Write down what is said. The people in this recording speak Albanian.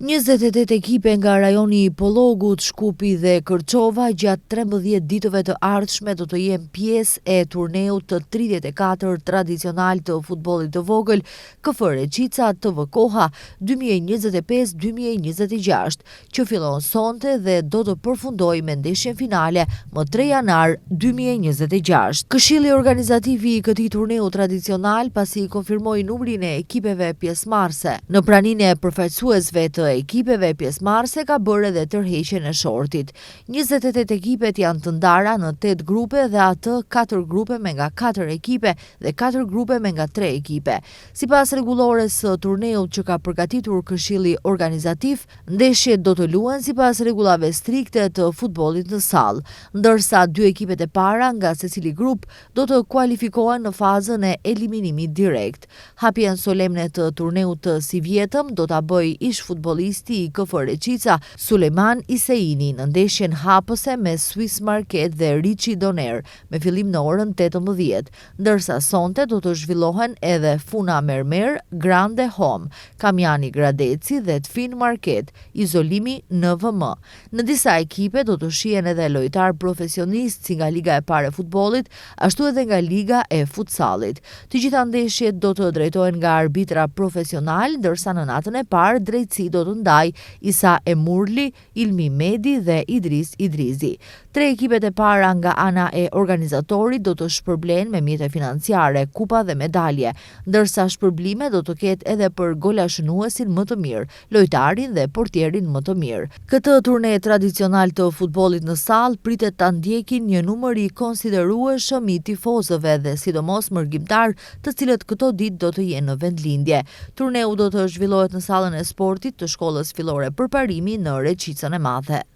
28 ekipe nga rajoni i Pollogut, Shkupi dhe Kërçova gjatë 13 ditëve të ardhshme do të jenë pjesë e turneut të 34 tradicional të futbollit të vogël KF Reqica TV Koha 2025-2026, që fillon sonte dhe do të përfundojë me ndeshjen finale më 3 janar 2026. Këshilli organizativ i këtij turneu tradicional pasi konfirmoi numrin e ekipeve pjesëmarrëse. Në praninë e përfaqësuesve të ekipeve pjesëmarrëse ka bërë edhe tërheqjen e shortit. 28 ekipet janë të ndara në 8 grupe dhe atë 4 grupe me nga 4 ekipe dhe 4 grupe me nga 3 ekipe. Sipas rregullores së turneut që ka përgatitur Këshilli Organizativ, ndeshjet do të luhen sipas rregullave strikte të futbollit në sallë, ndërsa 2 ekipet e para nga secili grup do të kualifikohen në fazën e eliminimit direkt. Hapjen solemne të turneut të si vjetëm do ta bëjë ish futbollisti i KF Reqica Sulejman Iseini në ndeshjen hapëse me Swiss Market dhe Riçi Doner me fillim në orën 18, ndërsa sonte do të zhvillohen edhe Funa Mermer Grande Home, Kamjani Gradeci dhe Tfin Market, Izolimi NVM. Në disa ekipe do të shihen edhe lojtar profesionistë si nga Liga e parë e futbollit, ashtu edhe nga Liga e futsallit. Të gjitha ndeshjet do të drejtohen nga arbitra profesional, ndërsa në natën e parë drejtësi do të ndaj Isa Emurli, Ilmi Medi dhe Idris Idrizi. 3 ekipet e para nga ana e organizatorit do të shpërblen me mjete financiare, kupa dhe medalje, ndërsa shpërblime do të ketë edhe për golashënuesin më të mirë, lojtarin dhe portierin më të mirë. Këtë turne tradicional të futbollit në sallë pritet ta ndjekin një numër i konsiderueshëm i tifozëve dhe sidomos mërgjimtar, të cilët këto ditë do të jenë në vendlindje. Turneu do të zhvillohet në sallën e sportit të shkollës fillore përparimi në Reqicën e Madhe.